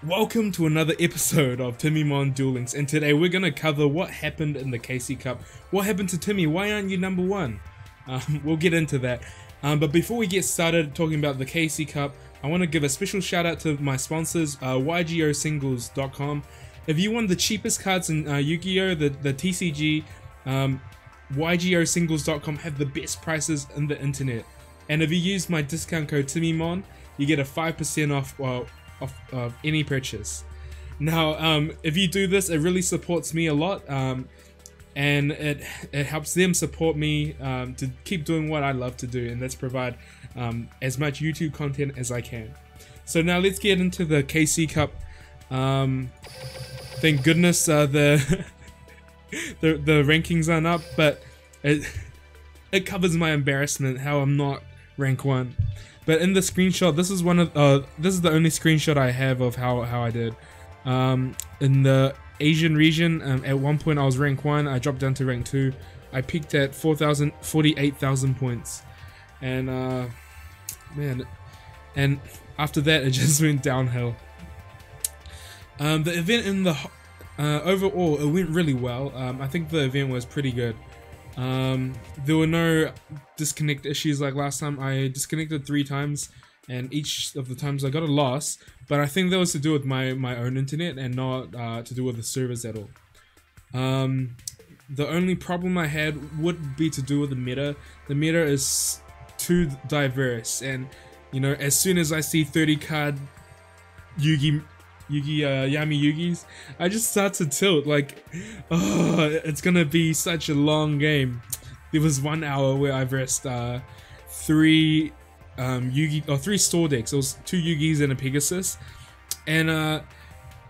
Welcome to another episode of Timmymon Duel Links, and today we're going to cover what happened in the KC Cup. What happened to Timmy? Why aren't you number one? We'll get into that. But before we get started talking about the KC Cup, I want to give a special shout out to my sponsors, YGOsingles.com. If you want the cheapest cards in Yu-Gi-Oh, the TCG, YGOsingles.com have the best prices in the internet. And if you use my discount code Timmymon, you get a 5% off of any purchase. Now, if you do this, it really supports me a lot, and it helps them support me to keep doing what I love to do, and that's provide as much YouTube content as I can. So now let's get into the KC Cup. Thank goodness the the rankings aren't up, but it covers my embarrassment how I'm not rank 1. But in the screenshot, this is the only screenshot I have of how I did. In the Asian region, at one point I was rank 1. I dropped down to rank 2. I peaked at 48,000 points, and man, and after that it just went downhill. The event in the overall, it went really well. I think the event was pretty good. There were no disconnect issues like last time. I disconnected 3 times, and each of the times I got a loss, but I think that was to do with my own internet and not to do with the servers at all. The only problem I had would be to do with the meta. The meta is too diverse, and you know, as soon as I see 30 card Yami Yugis, I just start to tilt like, oh, it's gonna be such a long game. There was 1 hour where I versed 3 Yugi, or 3 store decks. It was 2 Yugis and a Pegasus, and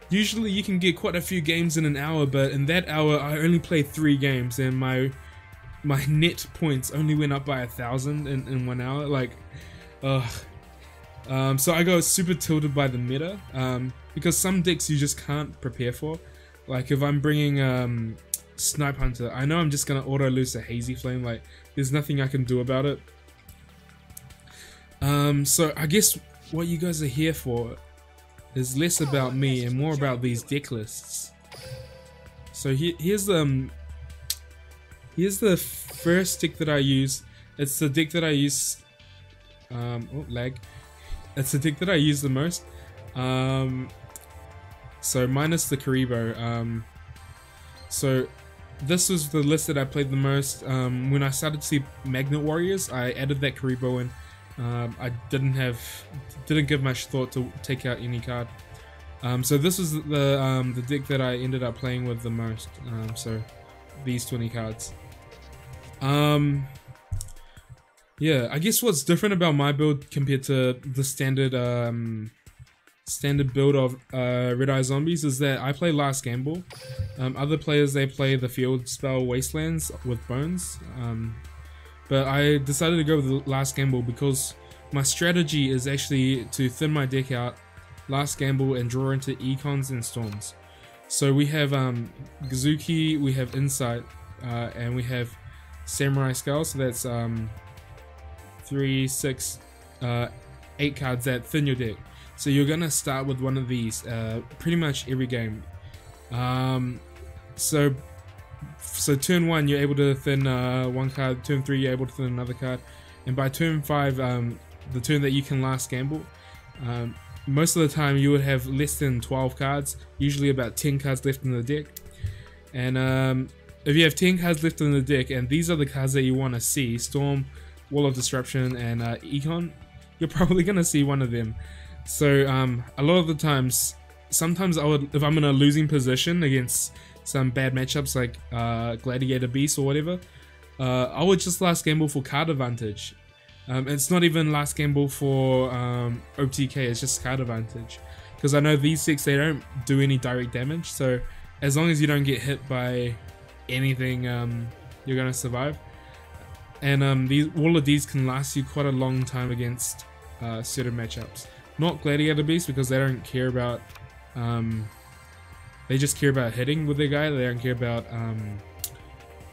usually you can get quite a few games in an hour, but in that hour I only played 3 games, and my net points only went up by 1,000 in 1 hour. Like, so I got super tilted by the meta, because some decks you just can't prepare for. Like if I'm bringing Snipe Hunter, I know I'm just gonna auto lose a Hazy Flame. Like there's nothing I can do about it. So I guess what you guys are here for is less about me and more about these deck lists. So here's the first deck that I use. It's the deck that I use. Oh, lag. It's the deck that I use the most. So minus the Karibo. So this was the list that I played the most. When I started to see Magnet Warriors, I added that Karibo in. I didn't give much thought to take out any card. So this was the deck that I ended up playing with the most. So these 20 cards. Yeah, I guess what's different about my build compared to the standard build of Red Eye Zombies is that I play Last Gamble. Other players, they play the field spell Wastelands with Bones. But I decided to go with the Last Gamble because my strategy is actually to thin my deck out, Last Gamble, and draw into Econs and Storms. So we have Gazuki, we have Insight, and we have Samurai Skull. So that's 3, 6, 8 cards that thin your deck. So you're gonna start with one of these pretty much every game. So turn 1 you're able to thin 1 card, turn 3 you're able to thin another card, and by turn 5, the turn that you can Last Gamble, most of the time you would have less than 12 cards, usually about 10 cards left in the deck. And if you have 10 cards left in the deck, and these are the cards that you want to see, Storm, Wall of Disruption, and Econ, you're probably gonna see one of them. So a lot of the times, sometimes I would, if I'm in a losing position against some bad matchups like Gladiator Beast or whatever, I would just Last Gamble for card advantage. It's not even Last Gamble for OTK, it's just card advantage. Because I know these decks, they don't do any direct damage, so as long as you don't get hit by anything, you're gonna survive. And all of these can last you quite a long time against certain matchups. Not Gladiator Beast, because they don't care about, they just care about hitting with their guy. They don't care about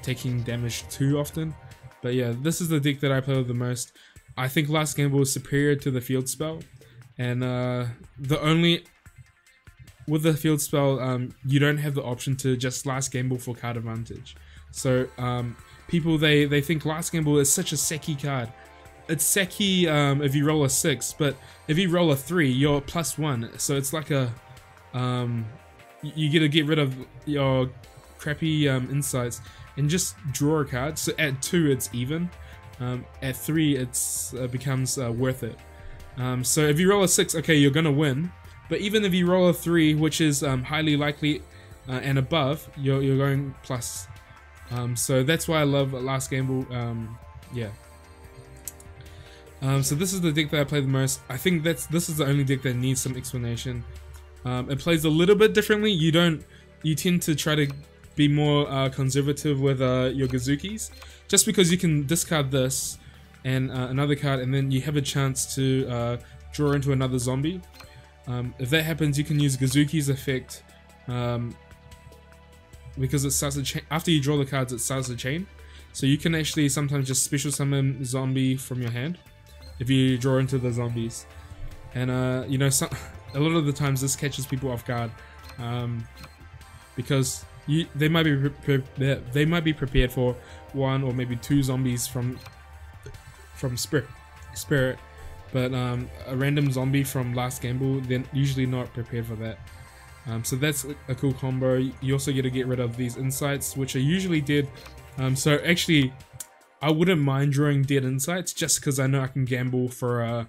taking damage too often. But yeah, this is the deck that I play with the most. I think Last Gamble is superior to the field spell, and the only with the field spell, you don't have the option to just last gamble for card advantage. So people they think last gamble is such a Seki card. It's Seki if you roll a 6, but if you roll a 3, you're +1. So it's like a you get to get rid of your crappy insights and just draw a card. So at 2 it's even, at 3 it's becomes worth it. So if you roll a 6, okay, you're gonna win. But even if you roll a 3, which is highly likely and above, you're going plus. So that's why I love last gamble. Yeah. So this is the deck that I play the most. I think this is the only deck that needs some explanation. It plays a little bit differently. You tend to try to be more conservative with your Gazukis, just because you can discard this and another card, and then you have a chance to draw into another zombie. If that happens, you can use Gazuki's effect, because it starts a chain. After you draw the cards, it starts a chain. So you can actually sometimes just special summon zombie from your hand if you draw into the zombies. And you know, a lot of the times this catches people off guard, because they might be prepared for 1 or maybe 2 zombies from spirit, but a random zombie from last gamble, they're usually not prepared for that. So that's a cool combo. You also get to get rid of these insights, which are usually dead. So actually, I wouldn't mind drawing dead insights just because I know I can gamble for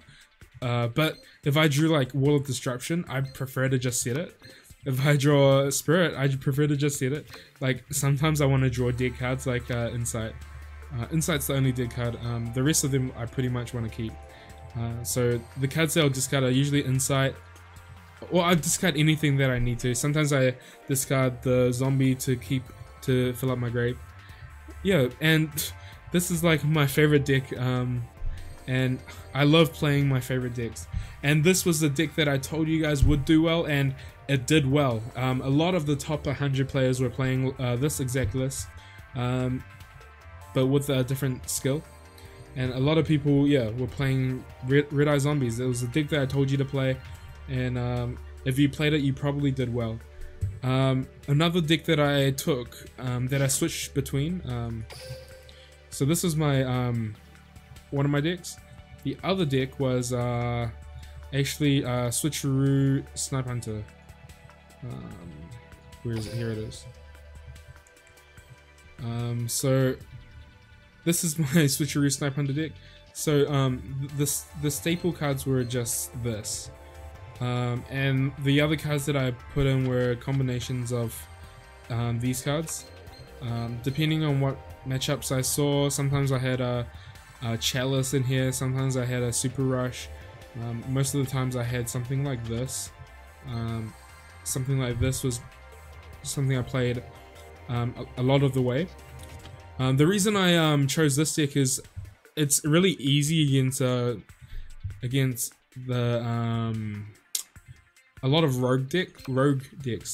but if I drew like Wall of Disruption, I prefer to just set it. If I draw a Spirit, I prefer to just set it. Like sometimes I want to draw dead cards like Insight. Insight's the only dead card. The rest of them I pretty much want to keep. So the cards that I'll discard are usually Insight, or I discard anything that I need to. Sometimes I discard the zombie to fill up my grave. Yeah, and this is like my favorite deck, and I love playing my favorite decks. And this was the deck that I told you guys would do well, and it did well. A lot of the top 100 players were playing this exact list, but with a different skill. And a lot of people, yeah, were playing Red Eye Zombies. It was a deck that I told you to play, and if you played it, you probably did well. Another deck that I took, that I switched between, so this is my one of my decks. The other deck was actually Switcheroo Snipe Hunter. Where is it? Here it is. So this is my Switcheroo Snipe Hunter deck. So the staple cards were just this, and the other cards that I put in were combinations of these cards, depending on what matchups I saw. Sometimes I had a Chalice in here, sometimes I had a Super Rush, most of the times I had something like this. Something like this was something I played a lot of the way. The reason I chose this deck is it's really easy against the a lot of rogue decks,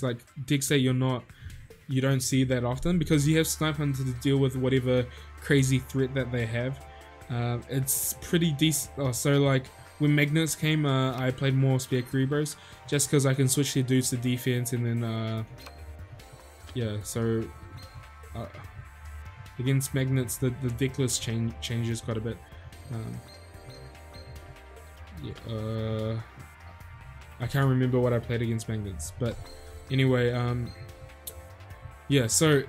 like decks that you don't see that often, because you have Snipe Hunter to deal with whatever crazy threat that they have. It's pretty decent. So like when Magnets came, I played more Spear Cerebros just because I can switch their dudes to defense, and then yeah, so against Magnets the deck list changes quite a bit. Yeah, I can't remember what I played against Magnets, but anyway, yeah, so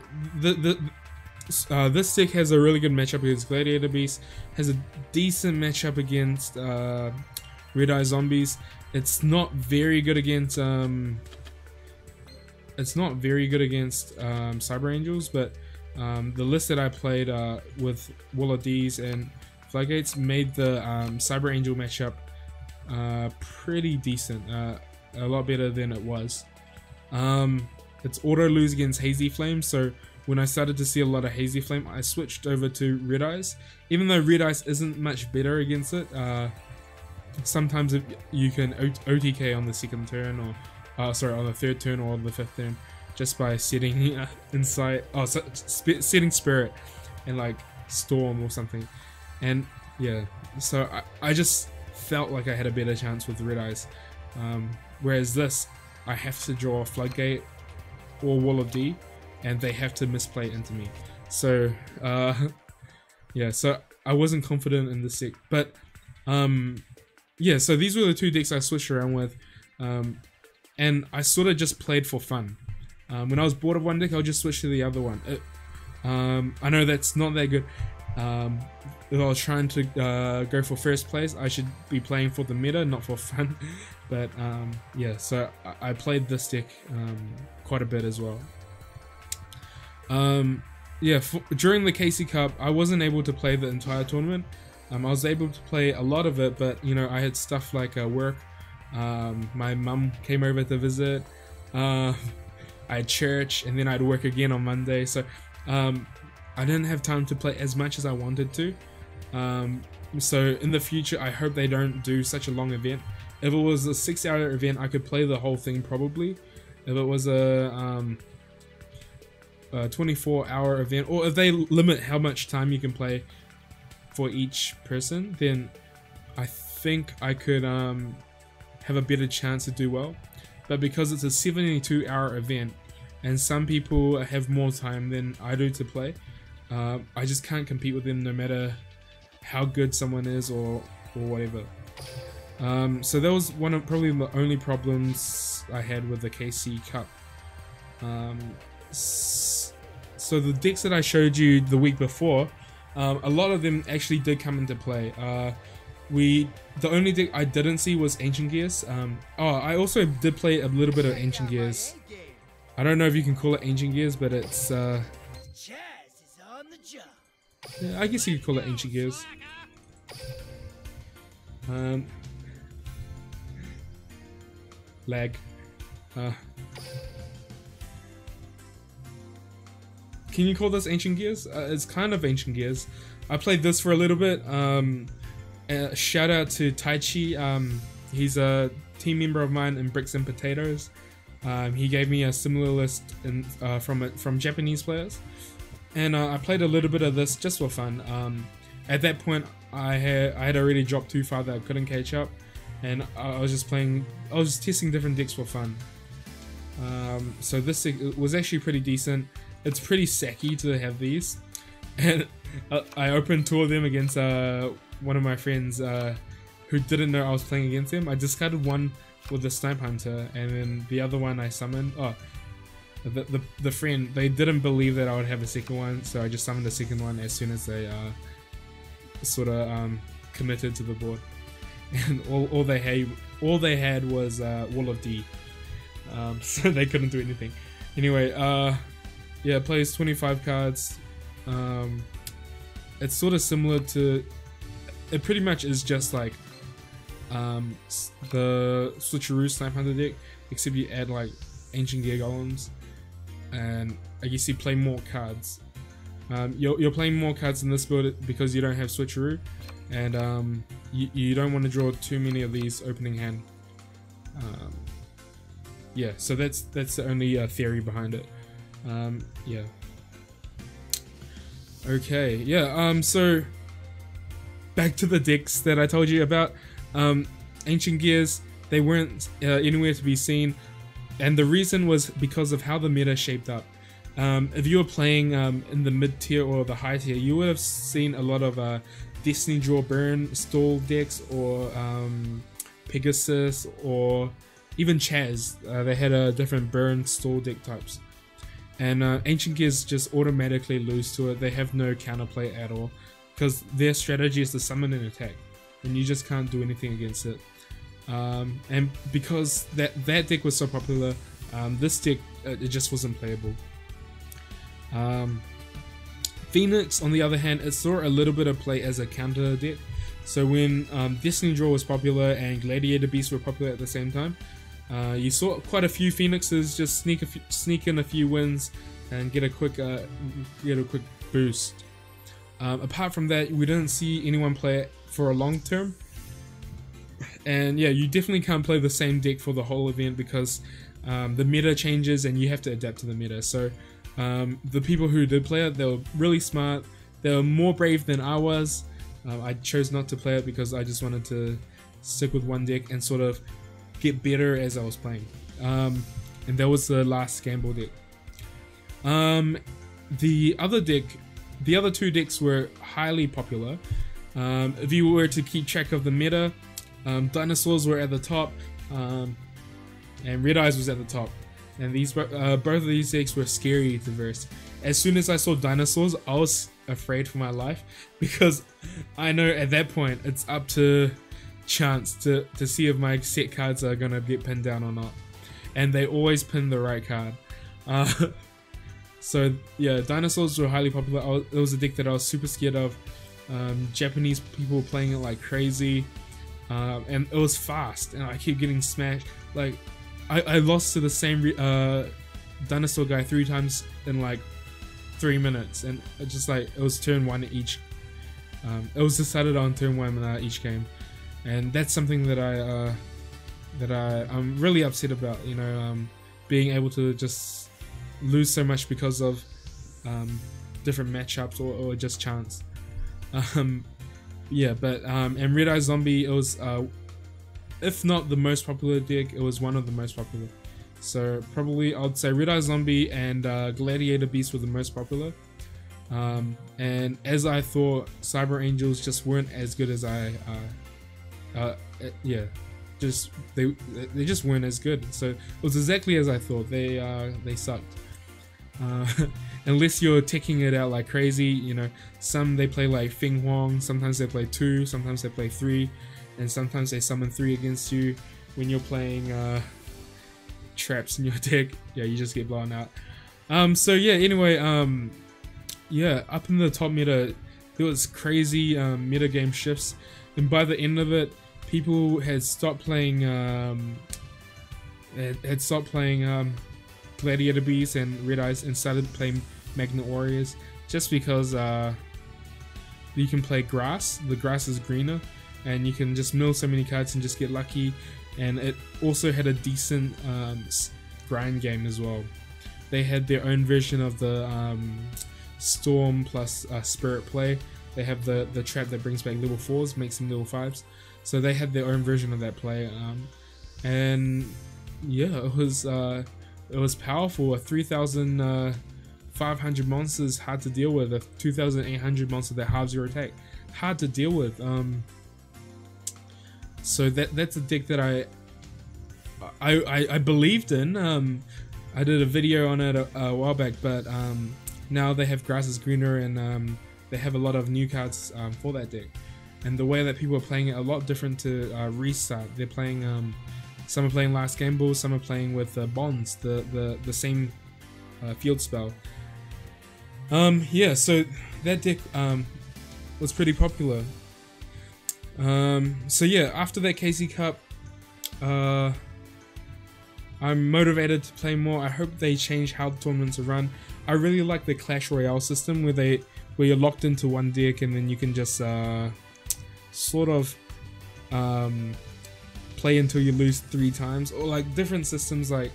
this deck has a really good matchup against Gladiator Beast, has a decent matchup against Red Eye Zombies. It's not very good against Cyber Angels, but the list that I played with Wall of D's and Floodgates made the Cyber Angel matchup pretty decent, a lot better than it was. It's auto lose against Hazy Flame, so when I started to see a lot of Hazy Flame, I switched over to Red Eyes. Even though Red Eyes isn't much better against it, sometimes you can OTK on the second turn, or sorry, on the third turn or the fifth turn, just by setting Insight, setting Spirit and like Storm or something. And yeah, so I just felt like I had a better chance with Red Eyes, whereas this, I have to draw a Floodgate or Wall of D, and they have to misplay into me. So yeah, so I wasn't confident in this deck, but yeah, so these were the two decks I switched around with, and I sort of just played for fun. When I was bored of one deck, I'll just switch to the other one. I know that's not that good. If I was trying to go for first place, I should be playing for the meta, not for fun. But yeah, so I played this deck quite a bit as well. Yeah, during the KC Cup, I wasn't able to play the entire tournament. I was able to play a lot of it, but you know, I had stuff like work. My mum came over to visit. I had church, and then I'd work again on Monday. So I didn't have time to play as much as I wanted to. So in the future, I hope they don't do such a long event. If it was a 6-hour event, I could play the whole thing probably. If it was a 24-hour event, or if they limit how much time you can play for each person, then I think I could have a better chance to do well. But because it's a 72-hour event and some people have more time than I do to play, I just can't compete with them no matter how good someone is or whatever. So that was probably the only problems I had with the KC Cup. So the decks that I showed you the week before, a lot of them actually did come into play. The only deck I didn't see was Ancient Gears. I also did play a little bit of Ancient Gears. I don't know if you can call it Ancient Gears, but it's yeah, I guess you could call it Ancient Gears. Lag. Can you call this Ancient Gears? It's kind of Ancient Gears. I played this for a little bit. Shout out to Taichi. He's a team member of mine in Bricks and Potatoes. He gave me a similar list from Japanese players, and I played a little bit of this just for fun. At that point, I had already dropped too far that I couldn't catch up, and I was just testing different decks for fun. So this deck was actually pretty decent. It's pretty sacky to have these, and I opened 2 of them against one of my friends who didn't know I was playing against him. I discarded one with the Snipe Hunter, and then the other one I summoned. The friend, they didn't believe that I would have a second one, so I just summoned the second one as soon as they sort of committed to the board. And all they had was Wall of D, so they couldn't do anything. Anyway, yeah, it plays 25 cards. It's sort of similar to, it pretty much is just like the Switcheroo Snipe Hunter deck, except you add like Ancient Gear Golems, and I guess you play more cards. You're playing more cards in this build because you don't have Switcheroo, and you don't want to draw too many of these opening hand. Yeah, so that's the only theory behind it. Yeah. Okay, yeah, so back to the decks that I told you about. Ancient Gears, they weren't anywhere to be seen, and the reason was because of how the meta shaped up. If you were playing in the mid tier or the high tier, you would have seen a lot of Destiny Draw Burn stall decks, or Pegasus, or even Chaz. They had a different burn stall deck types. And Ancient Gears just automatically lose to it. They have no counterplay at all, because their strategy is to summon and attack, and you just can't do anything against it. And because that deck was so popular, this deck, it just wasn't playable. Phoenix, on the other hand, it saw a little bit of play as a counter deck. So when Destiny Draw was popular and Gladiator Beasts were popular at the same time, you saw quite a few Phoenixes just sneak in a few wins and get a quick boost. Apart from that, we didn't see anyone play it for a long term. And yeah, you definitely can't play the same deck for the whole event, because the meta changes and you have to adapt to the meta. So the people who did play it, they were really smart. They were more brave than I was. I chose not to play it because I just wanted to stick with one deck and sort of get better as I was playing. And that was the last gamble deck. The other two decks were highly popular. If you were to keep track of the meta, Dinosaurs were at the top, and Red Eyes was at the top. And both of these decks were scary to verse. As soon as I saw Dinosaurs, I was afraid for my life, because I know at that point it's up to chance to see if my set cards are gonna get pinned down or not, and they always pin the right card. So yeah, Dinosaurs were highly popular. It was a deck that I was super scared of. Japanese people were playing it like crazy, and it was fast, and I keep getting smashed. Like I lost to the same dinosaur guy 3 times in like 3 minutes, and it was turn 1 each. It was decided on turn 1 each game, and that's something that I'm really upset about. You know, being able to just lose so much because of different matchups or just chance. Yeah, but and Red Eye Zombie, it was if not the most popular deck, it was one of the most popular. So probably I'd say Red Eye Zombie and Gladiator Beast were the most popular. And as I thought, Cyber Angels just weren't as good as yeah, they just weren't as good. So it was exactly as I thought. They sucked. Unless you're taking it out like crazy, you know. Some they play like Feng Huang, sometimes they play 2, sometimes they play 3, and sometimes they summon 3 against you. When you're playing traps in your deck, yeah, you just get blown out. So yeah, anyway, yeah, up in the top meta, there was crazy meta game shifts, and by the end of it, people had stopped playing Gladiator Beasts and Red Eyes and started playing Magnet Warriors, just because you can play grass. The grass is greener, and you can just mill so many cards and just get lucky. And it also had a decent grind game as well. They had their own version of the Storm plus Spirit play. They have the trap that brings back level 4s, makes them level 5s. So they had their own version of that play, and yeah, it was powerful. A 3,500 monsters hard to deal with. A 2,800 monster that halves your attack, hard to deal with. So that's a deck that I believed in. I did a video on it a while back, but now they have Grass is Greener, and they have a lot of new cards for that deck. And the way that people are playing it, a lot different to Restart. They're playing, some are playing Last Gamble, some are playing with Bonds, the same field spell. Yeah, so that deck was pretty popular. So yeah, after that KC Cup, I'm motivated to play more. I hope they change how the tournaments are run. I really like the Clash Royale system where you're locked into one deck, and then you can just sort of play until you lose 3 times, or like different systems. Like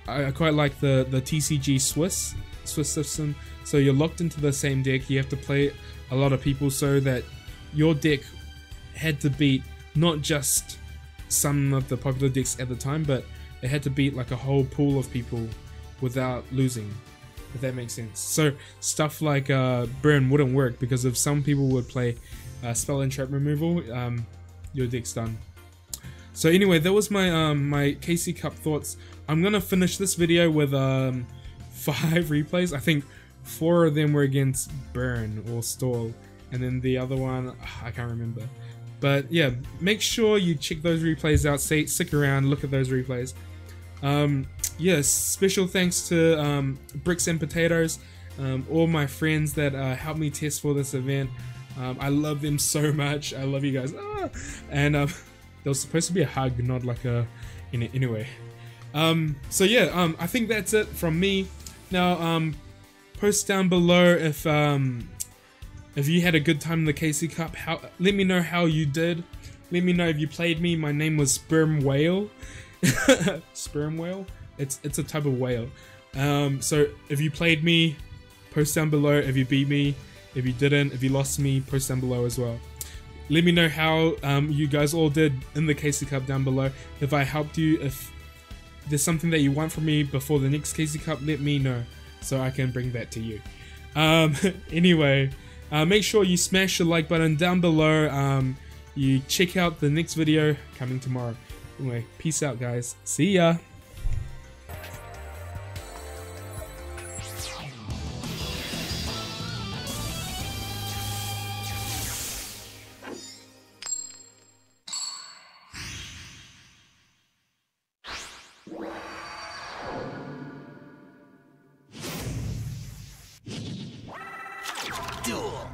I quite like the TCG Swiss system. So you're locked into the same deck. You have to play a lot of people so that your deck had to beat not just some of the popular decks at the time, but it had to beat like a whole pool of people without losing, if that makes sense. So stuff like Burn wouldn't work, because if some people would play spell and trap removal, your deck's done. So anyway, that was my my KC Cup thoughts. I'm gonna finish this video with 5 replays. I think 4 of them were against Burn or Stall, and then the other one, I can't remember. But yeah, make sure you check those replays out. Stick around, look at those replays. Yes, special thanks to Bricks and Potatoes, all my friends that helped me test for this event. I love them so much. I love you guys. And there was supposed to be a hug, not like a anyway. So yeah, I think that's it from me. Now post down below if you had a good time in the KC Cup. Let me know how you did. Let me know if you played me. My name was Sperm Whale. Sperm Whale? It's a type of whale. So if you played me, post down below. If you beat me, if you didn't, if you lost me, post down below as well. let me know how you guys all did in the Casey Cup down below. If I helped you, if there's something that you want from me before the next Casey Cup, let me know so I can bring that to you. Anyway, make sure you smash the like button down below. You check out the next video coming tomorrow. Anyway, peace out, guys. See ya. Duel.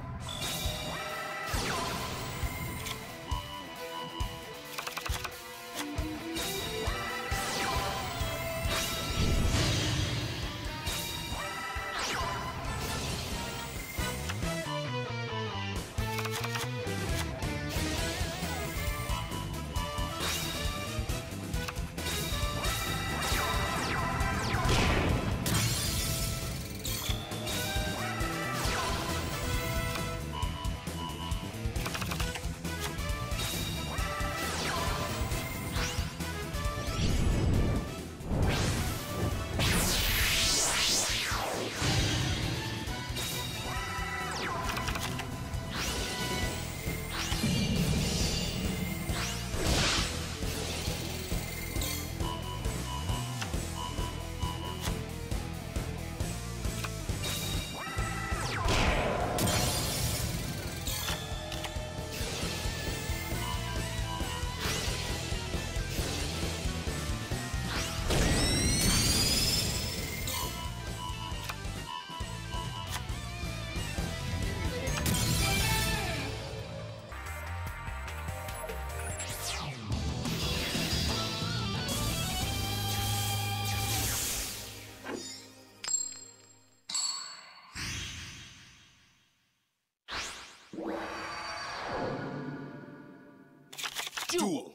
Duel.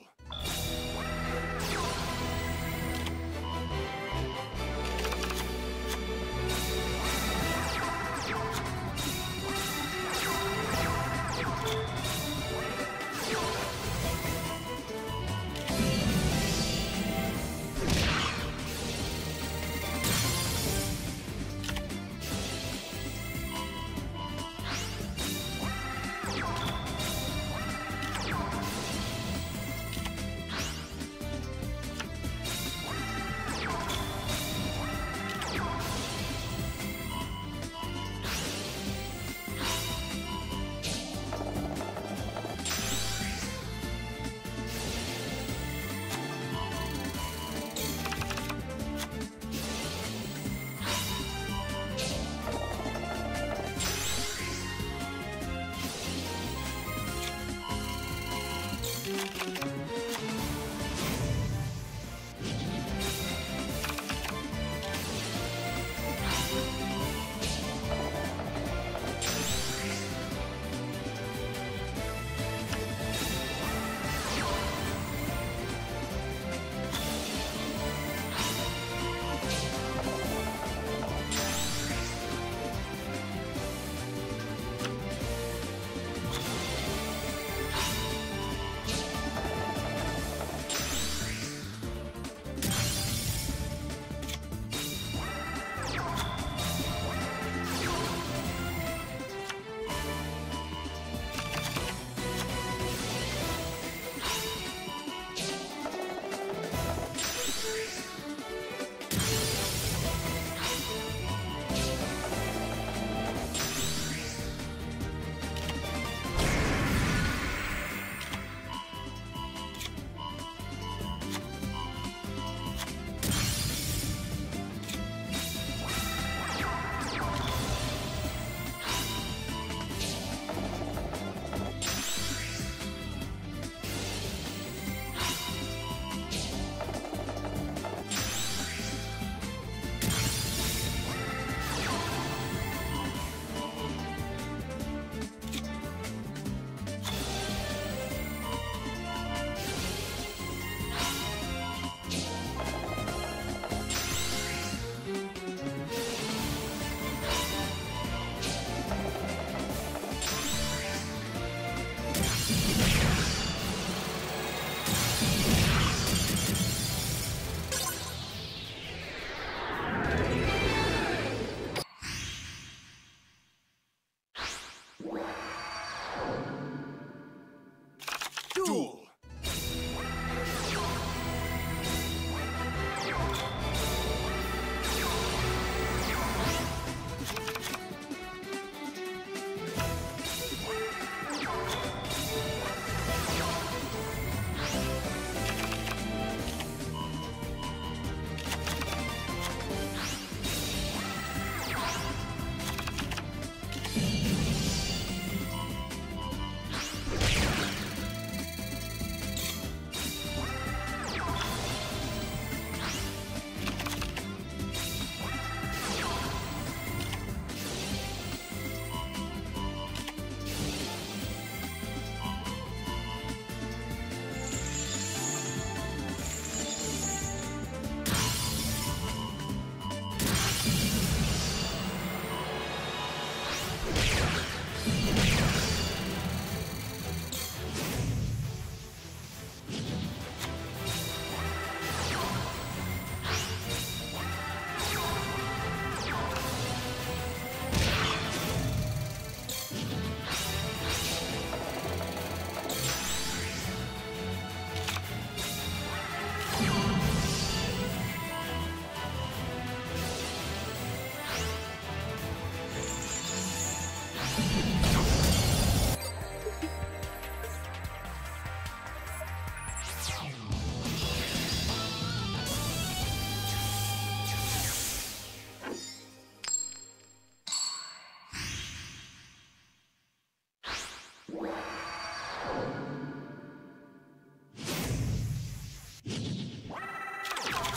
Duel!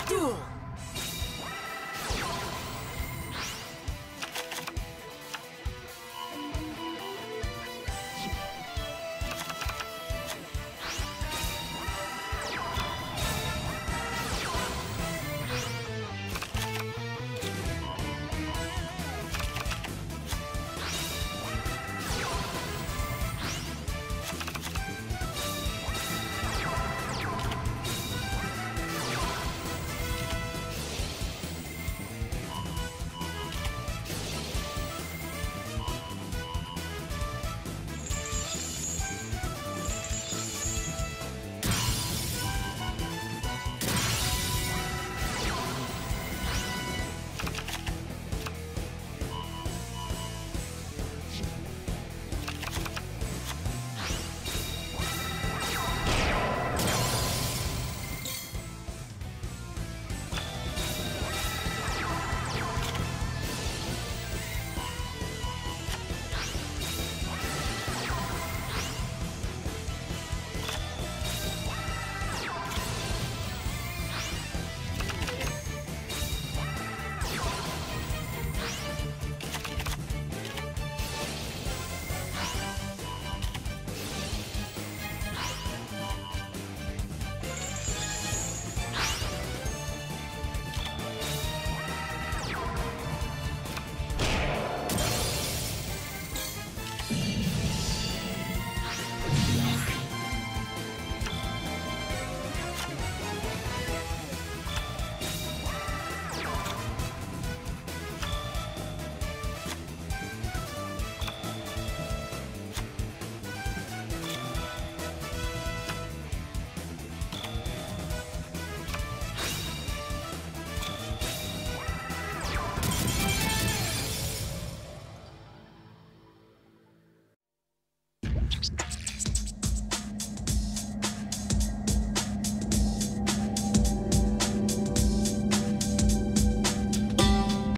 Duel!